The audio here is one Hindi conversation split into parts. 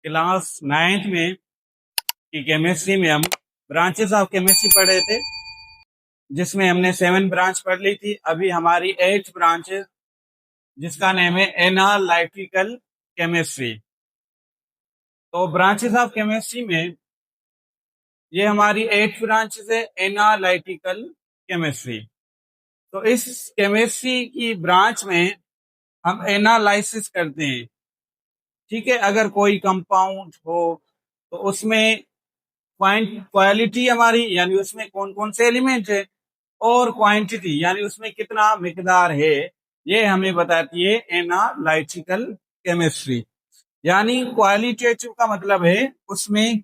क्लास 9th में की केमिस्ट्री में हम ब्रांचेस ऑफ केमिस्ट्री पढ़ रहे थे, जिसमें हमने 7 ब्रांच पढ़ ली थी। अभी हमारी 8th ब्रांच है, जिसका नेम है एनालिटिकल केमिस्ट्री। तो ब्रांचेस ऑफ केमिस्ट्री में ये हमारी 8th ब्रांच है, एनालिटिकल केमिस्ट्री। तो इस केमिस्ट्री की ब्रांच में हम एनालिसिस करते हैं। ठीक है, अगर कोई कंपाउंड हो तो उसमें क्वालिटी हमारी, यानी उसमें कौन कौन से एलिमेंट है, और क्वांटिटी यानी उसमें कितना मिकदार है, ये हमें बताती है एनालिटिकल केमिस्ट्री। यानी क्वालिटेटिव का मतलब है उसमें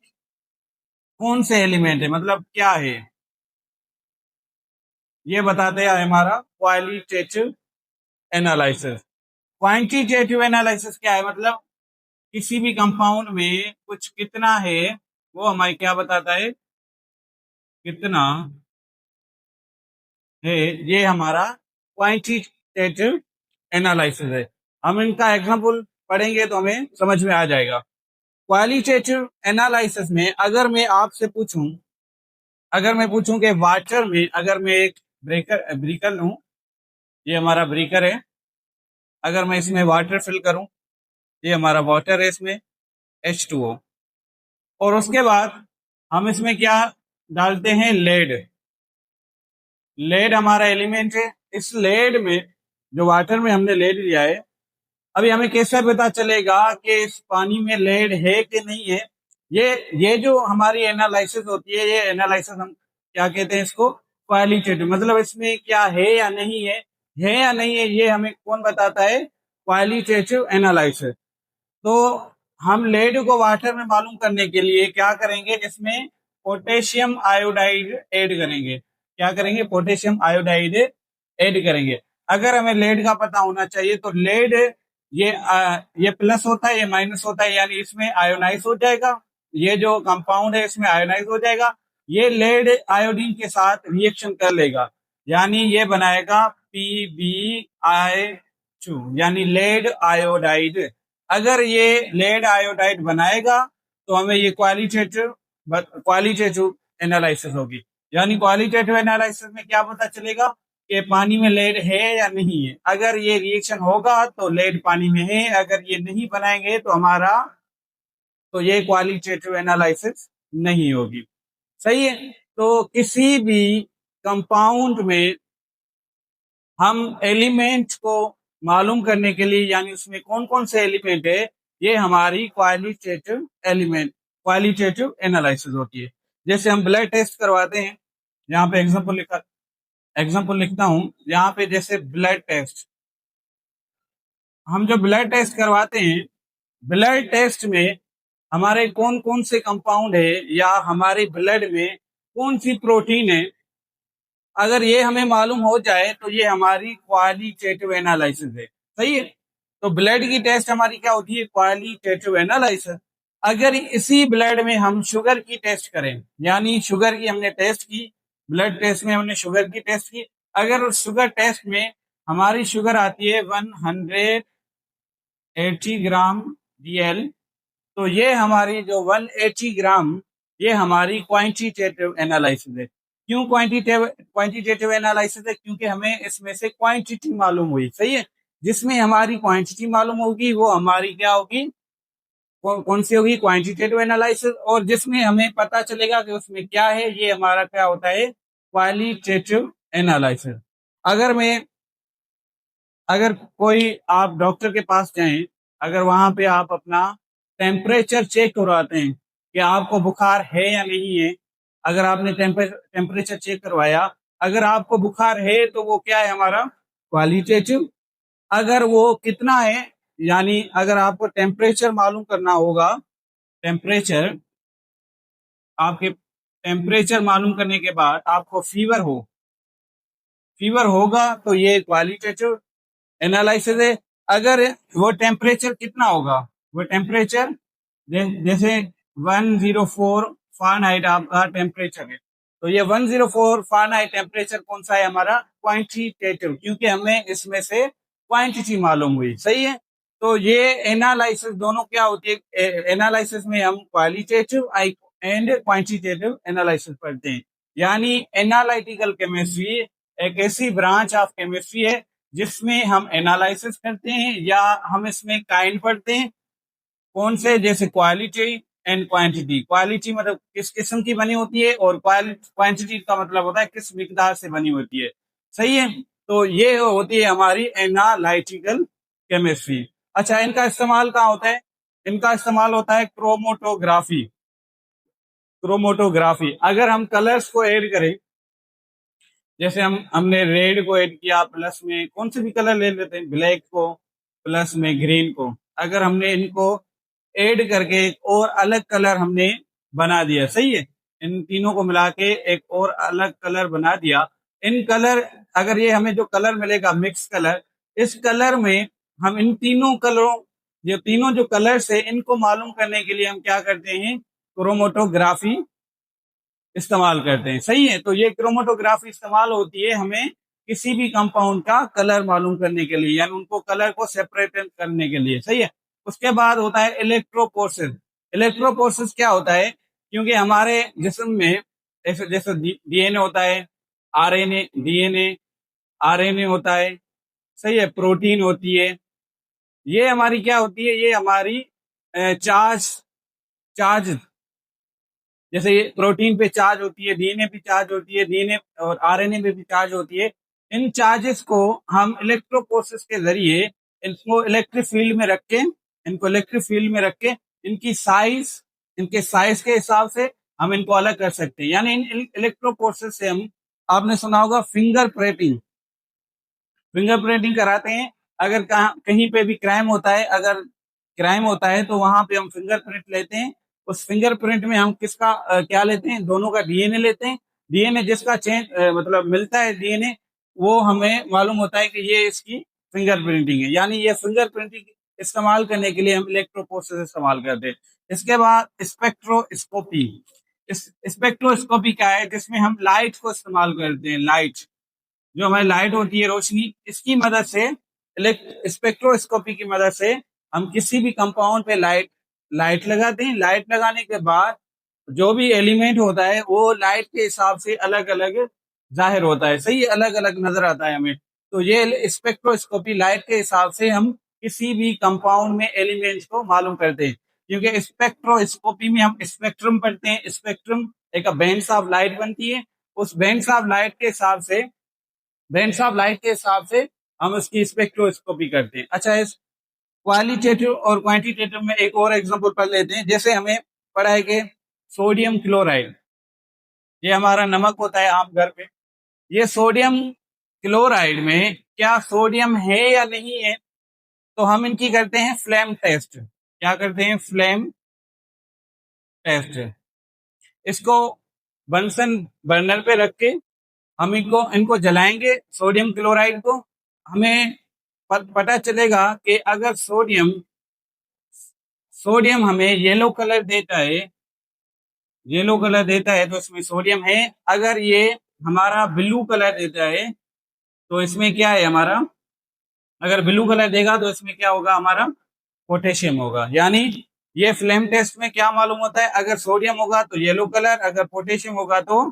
कौन से एलिमेंट है, मतलब क्या है, ये बताते हैं हमारा क्वालिटेटिव एनालिसिस। क्वांटिटेटिव एनालिसिस क्या है, मतलब किसी भी कंपाउंड में कुछ कितना है, वो हमें क्या बताता है, कितना है, ये हमारा क्वांटिटेटिव एनालिसिस है। हम इनका एग्जांपल पढ़ेंगे तो हमें समझ में आ जाएगा। क्वालिटेटिव एनालिसिस में अगर मैं आपसे पूछूं, अगर मैं पूछूं कि वाटर में, अगर मैं एक ब्रीकर लूं, ये हमारा ब्रीकर है, अगर मैं इसमें वाटर फिल करूं, ये हमारा वाटर है, इसमें H2O, और उसके बाद हम इसमें क्या डालते हैं, लेड। लेड हमारा एलिमेंट है। इस लेड में, जो वाटर में हमने लेड लिया है, अभी हमें कैसे पता चलेगा कि इस पानी में लेड है कि नहीं है। ये जो हमारी एनालिसिस होती है, ये एनालिसिस हम क्या कहते हैं, इसको क्वालिटेटिव, मतलब इसमें क्या है या नहीं है या नहीं है, ये हमें कौन बताता है, क्वालिटेटिव एनालिसिस। तो हम लेड को वाटर में मालूम करने के लिए क्या करेंगे, इसमें पोटेशियम आयोडाइड ऐड करेंगे। क्या करेंगे, पोटेशियम आयोडाइड ऐड करेंगे। अगर हमें लेड का पता होना चाहिए तो लेड ये प्लस होता है, ये माइनस होता है, यानी इसमें आयोनाइज हो जाएगा। ये जो कंपाउंड है इसमें आयोनाइज हो जाएगा। ये लेड आयोडीन के साथ रिएक्शन कर लेगा, यानी ये बनाएगा PbI2, यानी लेड आयोडाइड। अगर ये लेड आयोडाइड बनाएगा तो हमें ये क्वालिटेटिव एनालिसिस होगी। यानी क्वालिटेटिव एनालिसिस में क्या पता चलेगा कि पानी में लेड है या नहीं है। अगर ये रिएक्शन होगा तो लेड पानी में है, अगर ये नहीं बनाएंगे तो तो ये क्वालिटेटिव एनालिसिस नहीं होगी। सही है। तो किसी भी कंपाउंड में हम एलिमेंट को मालूम करने के लिए, यानी उसमें कौन कौन से एलिमेंट है, ये हमारी क्वालिटेटिव एनालिसिस होती है। जैसे हम ब्लड टेस्ट करवाते हैं, यहाँ पे एग्जाम्पल लिखता हूं यहाँ पे। जैसे ब्लड टेस्ट, हम जो ब्लड टेस्ट करवाते हैं, ब्लड टेस्ट में हमारे कौन कौन से कंपाउंड है या हमारे ब्लड में कौन सी प्रोटीन है, अगर ये हमें मालूम हो जाए तो ये हमारी क्वालिटेटिव एनालिसिस है। सही है। तो ब्लड की टेस्ट हमारी क्या होती है, क्वालिटेटिव एनालिसिस। अगर इसी ब्लड में हम शुगर की टेस्ट करें, यानी शुगर की हमने टेस्ट की, ब्लड टेस्ट में हमने शुगर की टेस्ट की, अगर उस शुगर टेस्ट में हमारी शुगर आती है 180 ग्राम DL, तो ये हमारी जो 180 ग्राम, ये हमारी क्वांटिटेटिव एनालिसिस है। क्यों क्वांटिटेटिव एनालिसिस है, क्योंकि हमें इसमें से क्वांटिटी मालूम हुई। सही है। जिसमें हमारी क्वांटिटी मालूम होगी वो हमारी क्या होगी, कौन सी होगी, क्वांटिटेटिव एनालिसिस। और जिसमें हमें पता चलेगा कि उसमें क्या है, ये हमारा क्या होता है, क्वालिटेटिव एनालिसिस। अगर मैं अगर कोई आप डॉक्टर के पास जाएं, अगर वहां पे आप अपना टेम्परेचर चेक करवाते हैं कि आपको बुखार है या नहीं है, अगर आपने टेम्परेचर चेक करवाया, अगर आपको बुखार है तो वो क्या है, हमारा क्वालिटेटिव। अगर वो कितना है, यानी अगर आपको टेम्परेचर मालूम करना होगा, टेम्परेचर आपके टेम्परेचर मालूम करने के बाद आपको फीवर होगा तो ये क्वालिटेटिव एनालिसिस है। अगर वो टेम्परेचर कितना होगा, वो टेम्परेचर जैसे 104 फ़ारेनहाइट आपका टेम्परेचर है, तो ये 104 फ़ारेनहाइट टेम्परेचर कौन सा है, हमारा क्वांटिटेटिव, क्योंकि हमें इसमें से क्वांटिटी मालूम हुई। सही है। तो ये एनालिसिस दोनों क्या होती है, एनालिसिस में हम क्वालिटेटिव एंड क्वांटिटेटिव एनालिसिस पढ़ते हैं। यानी एनालिटिकल केमिस्ट्री एक ऐसी ब्रांच ऑफ केमिस्ट्री है जिसमें हम एनालिसिस करते हैं, या हम इसमें काइंड पढ़ते हैं। कौन से? जैसे क्वालिटी एंड क्वांटिटी। क्वालिटी मतलब किस किस्म की बनी होती है, और क्वांटिटी का मतलब होता है किस मिकदार से बनी होती है। सही है। तो ये होती है हमारी एनालिटिकल केमिस्ट्री। अच्छा, इनका इस्तेमाल कहाँ होता है? इनका इस्तेमाल होता है क्रोमोटोग्राफी। क्रोमोटोग्राफी, अगर हम कलर्स को ऐड करें, जैसे हमने रेड को ऐड किया, प्लस में कौन से भी कलर ले लेते हैं, ब्लैक को प्लस में ग्रीन को, अगर हमने इनको ऐड करके एक और अलग कलर हमने बना दिया, सही है, इन तीनों को मिला के एक और अलग कलर बना दिया। इन कलर, अगर ये हमें जो कलर मिलेगा मिक्स कलर, इस कलर में हम इन तीनों कलरों, ये तीनों जो कलर्स है, इनको मालूम करने के लिए हम क्या करते हैं? क्रोमोटोग्राफी इस्तेमाल करते हैं। सही है। तो ये क्रोमेटोग्राफी इस्तेमाल होती है हमें किसी भी कंपाउंड का कलर मालूम करने के लिए, यानी उनको कलर को सेपरेट करने के लिए। सही है। उसके बाद होता है इलेक्ट्रोपोरेसिस। इलेक्ट्रोपोरेसिस क्या होता है? क्योंकि हमारे जिस्म में जैसे जैसे डीएनए होता है, आरएनए, डीएनए, आरएनए होता है, सही है, प्रोटीन होती है। ये हमारी क्या होती है? ये हमारी चार्ज चार्ज जैसे ये प्रोटीन पे चार्ज होती है, डीएनए पे चार्ज होती है, डीएनए और आरएनए पे भी चार्ज होती है। इन चार्जेस को हम इलेक्ट्रोपोरेसिस के जरिए इनको इलेक्ट्रिक फील्ड में रख के, इनकी साइज, इनके साइज के हिसाब से हम इनको अलग कर सकते हैं। यानी इन इलेक्ट्रोपोरेसिस से हम, आपने सुना होगा फिंगरप्रिंटिंग कराते हैं। अगर कहीं पे भी क्राइम होता है, अगर क्राइम होता है तो वहां पे हम फिंगरप्रिंट लेते हैं। उस फिंगरप्रिंट में हम किसका क्या लेते हैं? दोनों का डीएनए लेते हैं। डीएनए जिसका चेंज मतलब मिलता है डीएनए, वो हमें मालूम होता है कि ये इसकी फिंगरप्रिंटिंग है। यानी ये फिंगरप्रिंटिंग इस्तेमाल करने के लिए हम इलेक्ट्रोपोरेसिस इस्तेमाल करते हैं। इसके बाद स्पेक्ट्रोस्कोपी। इस स्पेक्ट्रोस्कोपी क्या है? जिसमें हम लाइट को इस्तेमाल करते हैं। लाइट, जो हमारी लाइट होती है, रोशनी, इसकी मदद से, स्पेक्ट्रोस्कोपी की मदद से हम किसी भी कंपाउंड पे लाइट लाइट लगाते हैं। लाइट लगाने के बाद जो भी एलिमेंट होता है वो लाइट के हिसाब से अलग अलग जाहिर होता है। सही, अलग अलग नजर आता है हमें। तो ये स्पेक्ट्रोस्कोपी, लाइट के हिसाब से हम किसी भी कंपाउंड में एलिमेंट्स को मालूम करते हैं। क्योंकि स्पेक्ट्रोस्कोपी में हम स्पेक्ट्रम पढ़ते हैं। स्पेक्ट्रम एक बैंड्स ऑफ लाइट बनती है। उस बैंड्स ऑफ लाइट के हिसाब से हम उसकी स्पेक्ट्रोस्कोपी करते हैं। अच्छा, इस क्वालिटेटिव और क्वांटिटेटिव में एक और एग्जांपल पढ़ लेते हैं। जैसे हमें पढ़ा है कि सोडियम क्लोराइड, ये हमारा नमक होता है आम घर पे। ये सोडियम क्लोराइड में क्या सोडियम है या नहीं है? तो हम इनकी करते हैं फ्लेम टेस्ट। क्या करते हैं? Flame test. इसको बंसन बर्नर पे रख के हम इनको इनको जलाएंगे, सोडियम क्लोराइड को। हमें पता चलेगा कि अगर सोडियम सोडियम हमें येलो कलर देता है तो इसमें सोडियम है। अगर ये हमारा ब्लू कलर देता है तो इसमें क्या है हमारा? अगर ब्लू कलर देगा तो इसमें क्या होगा? हमारा पोटेशियम होगा। यानी ये फ्लेम टेस्ट में क्या मालूम होता है? अगर सोडियम होगा तो येलो कलर, अगर पोटेशियम होगा तो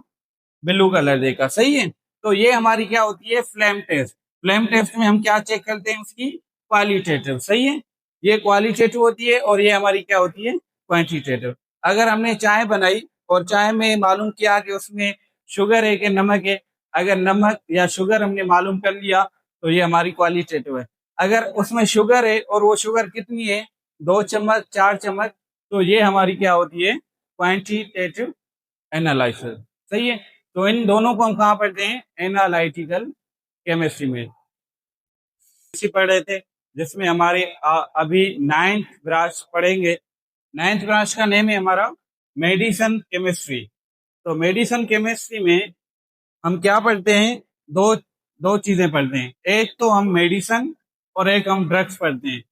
ब्लू कलर देगा। सही है। तो ये हमारी क्या होती है? Flame test. फ्लेम टेस्ट में हम क्या चेक करते हैं? उसकी क्वालिटेटिव। सही है। ये क्वालिटेटिव होती है और ये हमारी क्या होती है? क्वांटिटेटिव। अगर हमने चाय बनाई और चाय में मालूम किया कि उसमें शुगर है कि नमक है, अगर नमक या शुगर हमने मालूम कर लिया तो ये हमारी क्वालिटेटिव है। अगर उसमें शुगर है और वो शुगर कितनी है, 2 चम्मच, 4 चम्मच, तो ये हमारी क्या होती है? Quantitative analysis. सही है। तो इन दोनों को हम कहाँ पढ़ते हैं? एनालिटिकल केमिस्ट्री में। इसी पढ़ रहे थे, जिसमें हमारे अभी 9th ब्रांच पढ़ेंगे। 9th ब्रांच का नेम है हमारा मेडिसिन केमिस्ट्री। तो मेडिसिन केमिस्ट्री में हम क्या पढ़ते हैं? दो दो चीजें पढ़ते हैं। एक तो हम मेडिसिन और एक हम ड्रग्स पढ़ते हैं।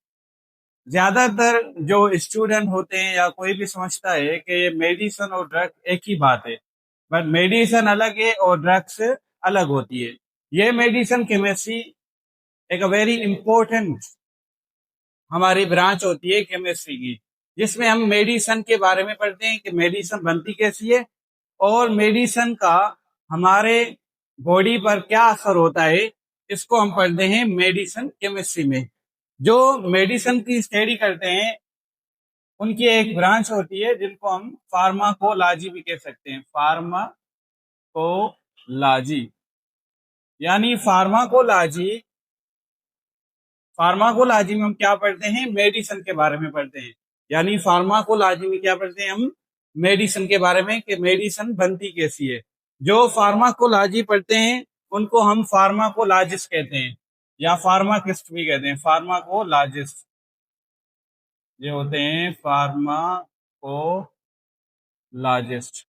ज्यादातर जो स्टूडेंट होते हैं या कोई भी समझता है कि मेडिसिन और ड्रग एक ही बात है, बट मेडिसिन अलग है और ड्रग्स अलग होती है। ये मेडिसिन केमिस्ट्री एक वेरी इंपॉर्टेंट हमारी ब्रांच होती है केमिस्ट्री की, जिसमें हम मेडिसिन के बारे में पढ़ते हैं कि मेडिसिन बनती कैसी है और मेडिसिन का हमारे बॉडी पर क्या असर होता है, इसको हम पढ़ते हैं मेडिसिन केमिस्ट्री में। जो मेडिसिन की स्टडी करते हैं उनकी एक ब्रांच होती है जिनको हम फार्माकोलॉजी भी कह सकते हैं। फार्माकोलॉजी यानी फार्माकोलॉजी में हम क्या पढ़ते हैं, मेडिसिन के बारे में पढ़ते हैं। यानी फार्माकोलॉजी में क्या पढ़ते हैं हम, मेडिसिन के बारे में कि मेडिसिन बनती कैसी है। जो फार्माकोलॉजी पढ़ते हैं उनको हम फार्माकोलॉजिस्ट कहते हैं या फार्माकिस्ट भी कहते हैं। फार्माकोलॉजिस्ट ये होते हैं फार्माकोलॉजिस्ट।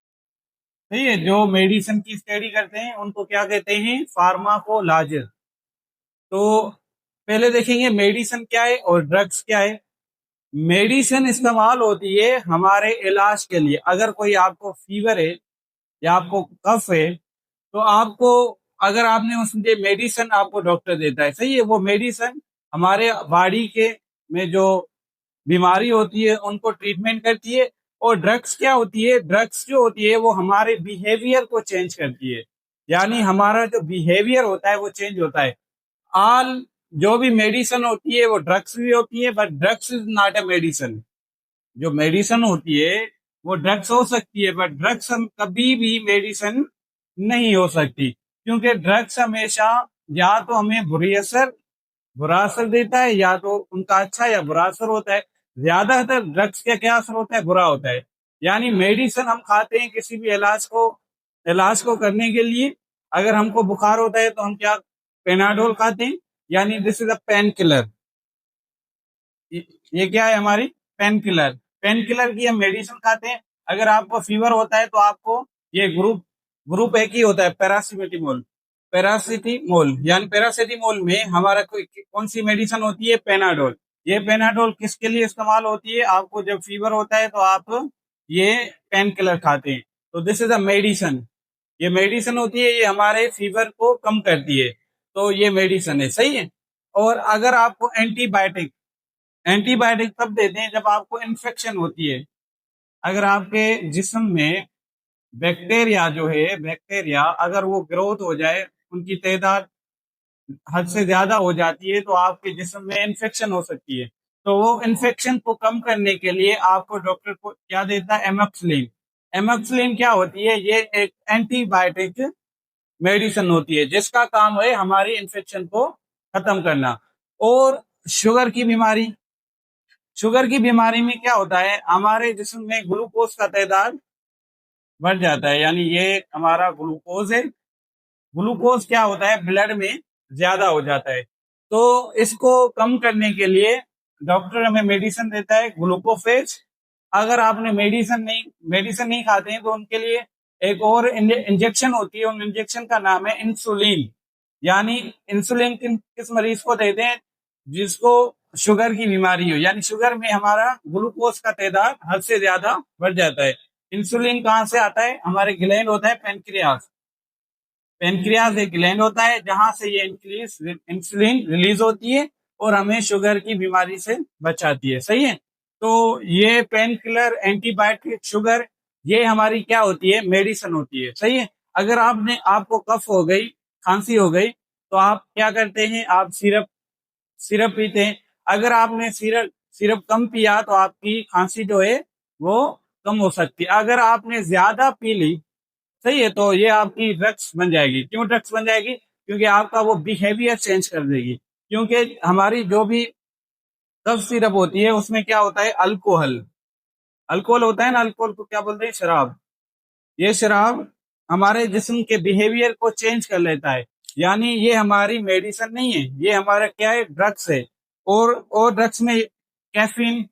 सही है, जो मेडिसिन की स्टडी करते हैं उनको क्या कहते हैं, फार्माकोलॉजिस्ट। तो पहले देखेंगे मेडिसिन क्या है और ड्रग्स क्या है। मेडिसिन इस्तेमाल होती है हमारे इलाज के लिए। अगर कोई आपको फीवर है या आपको कफ है तो आपको, अगर आपने उसमें मेडिसिन आपको डॉक्टर देता है, सही है, वो मेडिसिन हमारे बॉडी के में जो बीमारी होती है उनको ट्रीटमेंट करती है। और ड्रग्स क्या होती है, ड्रग्स जो होती है वो हमारे बिहेवियर को चेंज करती है। यानी हमारा जो बिहेवियर होता है वो चेंज होता है। ऑल जो भी मेडिसिन होती है वो ड्रग्स भी होती है, but drugs is not a medicine. जो मेडिसिन होती है वो ड्रग्स हो सकती है, बट ड्रग्स हम कभी भी मेडिसिन नहीं हो सकती, क्योंकि ड्रग्स हमेशा या तो हमें बुरा असर देता है या तो उनका अच्छा या बुरा असर होता है। ज्यादातर ड्रग्स का क्या असर होता है, बुरा होता है। यानी मेडिसिन हम खाते हैं किसी भी इलाज को करने के लिए। अगर हमको बुखार होता है तो हम क्या, पेनाडोल खाते हैं, यानी this is a pain killer. ये क्या है, हमारी पेन किलर। पेन किलर की हम मेडिसिन खाते हैं। अगर आपको फीवर होता है तो आपको ये ग्रुप ग्रुप एक ही होता है, पैरासिटामोल यानी पैरासिटामोल में हमारा कौन सी मेडिसिन होती है, पेनाडोल। ये पेनाडोल किसके लिए इस्तेमाल होती है, आपको जब फीवर होता है तो आप ये पेन किलर खाते हैं। तो दिस इज अ मेडिसिन। ये मेडिसिन होती है, ये हमारे फीवर को कम करती है। तो ये मेडिसिन है, सही है। और अगर आपको एंटीबायोटिक एंटीबायोटिक तब देते हैं जब आपको इन्फेक्शन होती है। अगर आपके जिस्म में बैक्टीरिया अगर वो ग्रोथ हो जाए, उनकी तादाद हद से ज्यादा हो जाती है तो आपके जिस्म में इन्फेक्शन हो सकती है। तो वो इन्फेक्शन को कम करने के लिए आपको डॉक्टर को क्या देता है, एमोक्सिलिन। एमोक्सिलिन क्या होती है, ये एक एंटीबायोटिक मेडिसिन होती है जिसका काम है हमारी इन्फेक्शन को खत्म करना। और शुगर की बीमारी शुगर की बीमारी में क्या होता है, हमारे जिस्म में ग्लूकोज का तादाद बढ़ जाता है। यानी ये हमारा ग्लूकोज है, ग्लूकोज क्या होता है, ब्लड में ज्यादा हो जाता है। तो इसको कम करने के लिए डॉक्टर हमें मेडिसिन देता है, ग्लूकोफेज। अगर आपने मेडिसिन नहीं खाते हैं तो उनके लिए एक और इंजेक्शन होती है। उन इंजेक्शन का नाम है इंसुलिन। यानी इंसुलिन किस मरीज को देते हैं, जिसको शुगर की बीमारी हो, यानी शुगर में हमारा ग्लूकोज का तादाद हद से ज्यादा बढ़ जाता है। इंसुलिन कहाँ से आता है, हमारे ग्लैंड होता है पेनक्रियास। पेनक्रियास एक ग्लैंड होता है जहां से ये इंसुलिन रिलीज होती है और हमें शुगर की बीमारी से बचाती है, सही है। तो ये पेन किलर, एंटीबायोटिक, शुगर, ये हमारी क्या होती है, मेडिसिन होती है, सही है। अगर आपको कफ हो गई, खांसी हो गई, तो आप क्या करते हैं, आप सिरप सिरप पीते हैं। अगर आपने सिरप सिरप कम पिया तो आपकी खांसी जो है वो कम हो सकती है। अगर आपने ज्यादा पी ली, सही है, तो ये आपकी ड्रग्स बन जाएगी। क्यों ड्रग्स बन जाएगी, क्योंकि आपका वो बिहेवियर चेंज कर देगी। क्योंकि हमारी जो भी कफ सिरप होती है उसमें क्या होता है, अल्कोहल अल्कोहल होता है ना। अल्कोहल को क्या बोलते हैं, शराब। ये शराब हमारे जिस्म के बिहेवियर को चेंज कर लेता है। यानी ये हमारी मेडिसिन नहीं है, ये हमारा क्या है, ड्रग्स है। और ड्रग्स में कैफीन,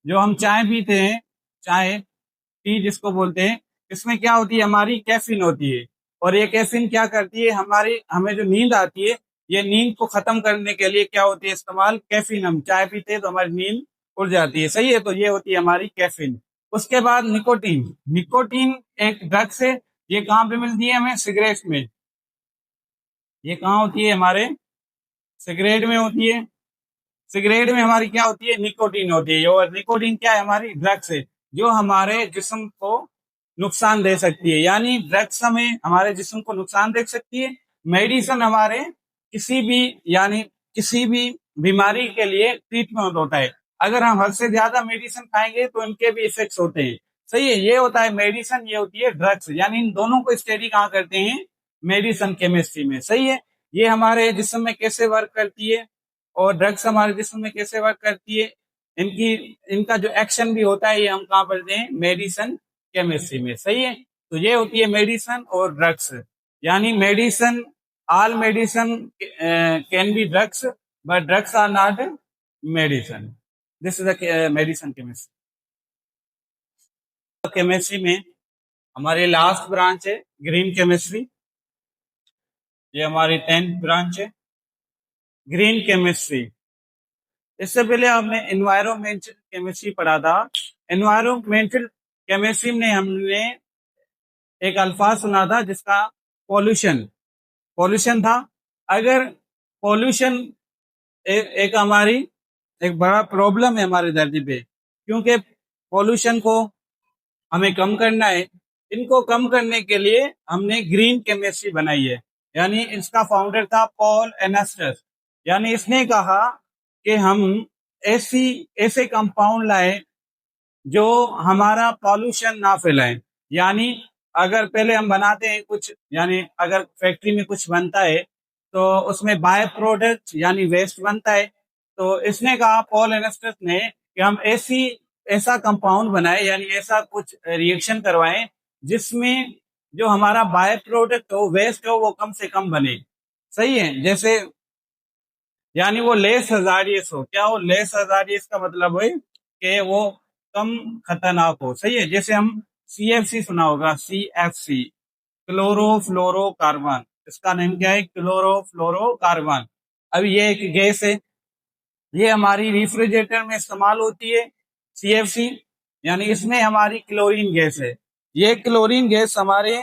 जो हम चाय पीते हैं, चाय टी जिसको बोलते हैं, इसमें क्या होती है, हमारी कैफीन होती है। और ये कैफीन क्या करती है, हमारी हमें जो नींद आती है, ये नींद को खत्म करने के लिए क्या होती है, इस्तेमाल कैफीन। हम चाय पीते हैं तो हमारी नींद उड़ जाती है, सही है। तो ये होती है हमारी कैफीन। उसके बाद निकोटीन। निकोटीन एक ड्रग्स है। ये कहाँ पे मिलती है हमें, सिगरेट में। ये कहाँ होती है, हमारे सिगरेट में होती है। सिगरेट में हमारी क्या होती है, निकोटीन होती है, और निकोटीन क्या है, हमारी ड्रग्स है जो हमारे जिस्म को नुकसान दे सकती है। यानी ड्रग्स हमें हमारे जिस्म को नुकसान दे सकती है, मेडिसिन हमारे किसी भी यानी किसी भी बीमारी के लिए ट्रीटमेंट होता है। अगर हम हद से ज्यादा मेडिसिन खाएंगे तो इनके भी इफेक्ट्स होते हैं। सही है, ये होता है मेडिसिन, ये होती है ड्रग्स। यानी इन दोनों को स्टडी कहाँ करते हैं, मेडिसिन केमिस्ट्री में। सही है, ये हमारे जिस्म में कैसे वर्क करती है और ड्रग्स हमारे जिस्म में कैसे वर्क करती है, इनकी इनका जो एक्शन भी होता है, ये हम कहाँ पढ़ते हैं, मेडिसिन केमिस्ट्री में। सही है, तो ये होती है मेडिसिन और ड्रग्स। यानी medicine, all medicine can be drugs, but drugs are not medicine. This is the medicine chemistry. Chemistry में हमारी लास्ट ब्रांच है ग्रीन केमिस्ट्री। ये हमारी 10th ब्रांच है ग्रीन केमिस्ट्री। इससे पहले हमने एनवायरमेंटल केमिस्ट्री पढ़ा था। एनवायरमेंटल केमिस्ट्री में हमने एक अल्फाज सुना था जिसका पॉल्यूशन पॉल्यूशन था। अगर पॉल्यूशन एक हमारी एक बड़ा प्रॉब्लम है हमारी धरती पे, क्योंकि पॉल्यूशन को हमें कम करना है। इनको कम करने के लिए हमने ग्रीन केमिस्ट्री बनाई है। यानी इसका फाउंडर था पॉल एनास्टस। यानी इसने कहा कि हम ऐसे कंपाउंड लाए जो हमारा पॉल्यूशन ना फैलाए। यानी अगर पहले हम बनाते हैं कुछ, यानी अगर फैक्ट्री में कुछ बनता है तो उसमें बाय प्रोडक्ट यानी वेस्ट बनता है। तो इसने कहा, पॉल एनास्टस ने, कि हम ऐसा कंपाउंड बनाए, यानी ऐसा कुछ रिएक्शन करवाएं जिसमें जो हमारा बाय प्रोडक्ट हो, वेस्ट हो, वो कम से कम बने। सही है, जैसे यानी वो लेस हजारियस हो। क्या हो, लेस हजारियस का मतलब है कि वो कम खतरनाक हो। सही है, जैसे हम CFC सुना होगा, CFC, क्लोरोफ्लोरोकार्बन। इसका नेम क्या है, क्लोरोफ्लोरोकार्बन। अब ये एक गैस है, ये हमारी रेफ्रिजरेटर में इस्तेमाल होती है। CFC यानी इसमें हमारी क्लोरीन गैस है। ये क्लोरीन गैस हमारे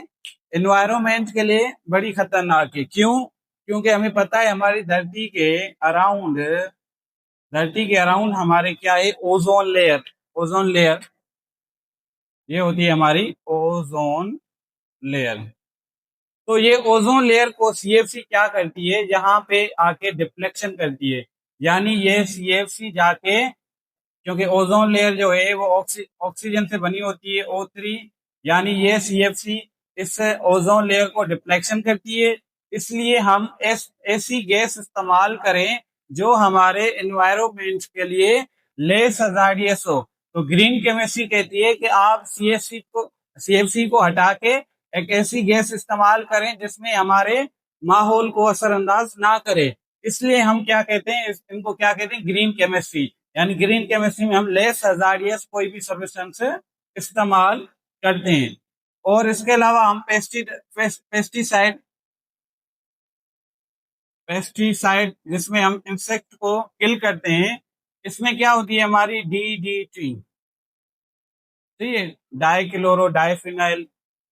एनवायरमेंट के लिए बड़ी खतरनाक है। क्यों? क्योंकि हमें पता है हमारी धरती के अराउंड हमारे क्या है, ओजोन लेयर। ओजोन लेयर ये होती है हमारी ओजोन लेयर। तो ये ओजोन लेयर को CFC क्या करती है, यहाँ पे आके डिफ्लेक्शन करती है। यानी ये CFC जाके, क्योंकि ओजोन लेयर जो है वो ऑक्सीजन से बनी होती है, O3। यानी ये CFC इस ओजोन लेयर को डिफ्लेक्शन करती है। इसलिए हम ऐसी गैस इस्तेमाल करें जो हमारे एनवायरमेंट के लिए लेस हजारियस हो। तो ग्रीन केमिस्ट्री कहती है कि आप CFC को हटा के एक ऐसी गैस इस्तेमाल करें जिसमें हमारे माहौल को असरअंदाज ना करे। इसलिए हम क्या कहते हैं, इनको क्या कहते हैं, ग्रीन केमिस्ट्री। यानी ग्रीन केमिस्ट्री में हम लेस हजारियस कोई भी सब्सटेंस इस्तेमाल करते हैं। और इसके अलावा हम पेस्टिसाइड पेस्टिसाइड जिसमें हम इंसेक्ट को किल करते हैं, इसमें क्या होती है, हमारी DDT। ठीक है, डाइक्लोरो डाइफिनाइल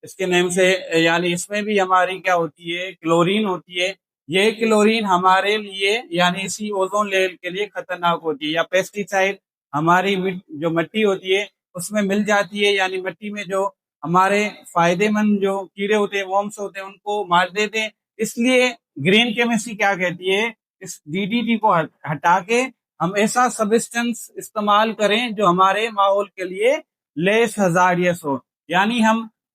इसके नेम से। यानी इसमें भी हमारी क्या होती है, क्लोरीन होती है। ये क्लोरीन हमारे लिए यानी इसी ओजोन लेयर के लिए खतरनाक होती है। या पेस्टिसाइड हमारी जो मिट्टी होती है उसमें मिल जाती है, यानी मिट्टी में जो हमारे फायदेमंद जो कीड़े होते हैं, वर्म्स होते हैं, उनको मार देते हैं। इसलिए ग्रीन केमिस्ट्री क्या कहती है, इस DDT को हटा के हम ऐसा सब्सटेंस इस्तेमाल करें जो हमारे माहौल के लिए लेस हजारियस हो।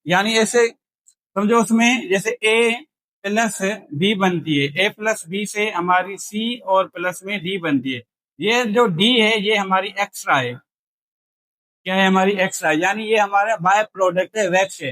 यानी ऐसे समझो, उसमें जैसे A+B बनती है, A+B से हमारी C और प्लस में D बनती है। ये जो D है ये हमारी एक्स्ट्रा है। क्या है, हमारी एक्स्ट्रा, यानी ये हमारा बाय प्रोडक्ट है, वैक्स है।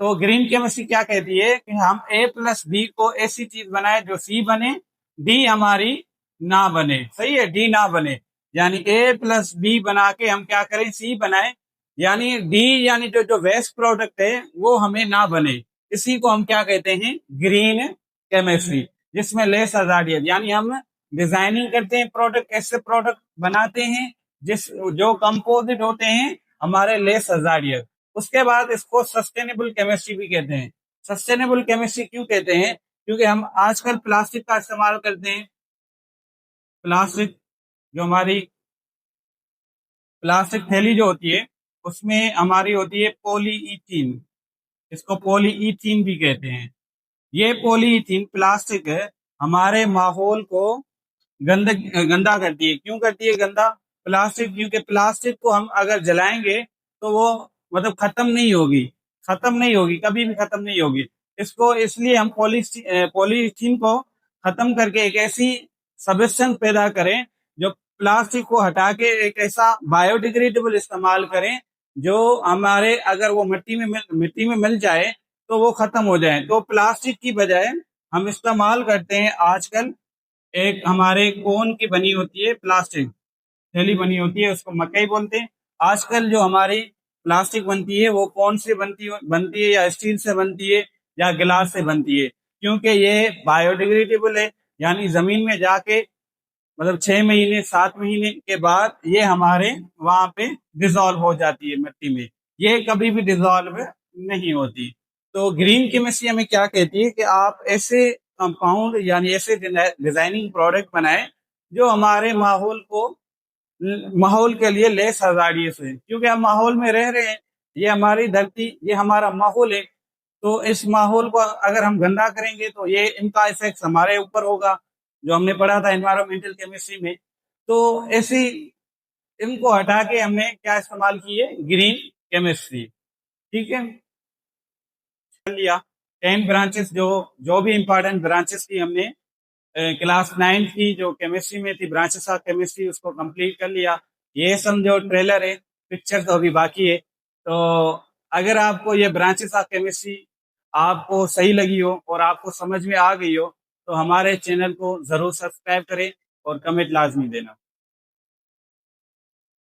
तो ग्रीन केमिस्ट्री क्या कहती है कि हम A+B को ऐसी चीज बनाए जो C बने, D हमारी ना बने। सही है, D ना बने, यानी A+B बना के हम क्या करें, C बनाए। यानी D यानी जो वेस्ट प्रोडक्ट है वो हमें ना बने। इसी को हम क्या कहते हैं, ग्रीन केमिस्ट्री, जिसमें लेस हजारियत। यानी हम डिजाइनिंग करते हैं प्रोडक्ट, ऐसे प्रोडक्ट बनाते हैं जो कंपोजिट होते हैं हमारे लेस हजारियत। उसके बाद इसको सस्टेनेबल केमिस्ट्री भी कहते हैं। सस्टेनेबल केमिस्ट्री क्यों कहते हैं, क्योंकि हम आजकल प्लास्टिक का इस्तेमाल करते हैं। प्लास्टिक जो हमारी प्लास्टिक थैली जो होती है उसमें हमारी होती है पॉलीइथीन, इसको पॉलीइथीन भी कहते हैं। ये पॉलीइथीन प्लास्टिक है, हमारे माहौल को गंदा गंदा करती है। क्यों करती है गंदा प्लास्टिक? क्योंकि प्लास्टिक को हम अगर जलाएंगे तो वो मतलब खत्म नहीं होगी, खत्म नहीं होगी, कभी भी खत्म नहीं होगी। इसको इसलिए हम पॉलीथीन को खत्म करके एक ऐसी सब्सटेंस पैदा करें जो प्लास्टिक को हटा के एक ऐसा बायोडिग्रेडेबल इस्तेमाल करें जो हमारे अगर वो मिट्टी में मिल जाए तो वो खत्म हो जाए। तो प्लास्टिक की बजाय हम इस्तेमाल करते हैं आजकल एक हमारे कोन की बनी होती है प्लास्टिक थैली बनी होती है, उसको मकई बोलते हैं। आजकल जो हमारी प्लास्टिक बनती है वो कौन से बनती है या स्टील से बनती है या गिलास से बनती है, क्योंकि ये बायोडिग्रेडेबल है, यानी जमीन में जाके मतलब 6 महीने 7 महीने के बाद ये हमारे वहां पे डिजॉल्व हो जाती है मिट्टी में, ये कभी भी डिजॉल्व नहीं होती। तो ग्रीन केमिस्ट्री हमें क्या कहती है कि आप ऐसे कंपाउंड यानी ऐसे डिजाइनिंग प्रोडक्ट बनाएं जो हमारे माहौल के लिए लेस हजारियस है, क्योंकि हम माहौल में रह रहे हैं, ये हमारी धरती, ये हमारा माहौल है। तो इस माहौल को अगर हम गंदा करेंगे तो ये इनका इफेक्ट हमारे ऊपर होगा, जो हमने पढ़ा था एनवायरमेंटल केमिस्ट्री में। तो ऐसी इनको हटा के हमने क्या इस्तेमाल की है, ग्रीन केमिस्ट्री। ठीक है, कर लिया 10 ब्रांचेस, जो जो भी इंपॉर्टेंट ब्रांचेस थी हमने क्लास 9 की जो केमिस्ट्री में थी, ब्रांचेस ऑफ केमिस्ट्री, उसको कंप्लीट कर लिया। ये समझो ट्रेलर है, पिक्चर तो अभी बाकी है। तो अगर आपको ये ब्रांचेस ऑफ केमिस्ट्री आपको सही लगी हो और आपको समझ में आ गई हो तो हमारे चैनल को जरूर सब्सक्राइब करें और कमेंट लाजमी देना।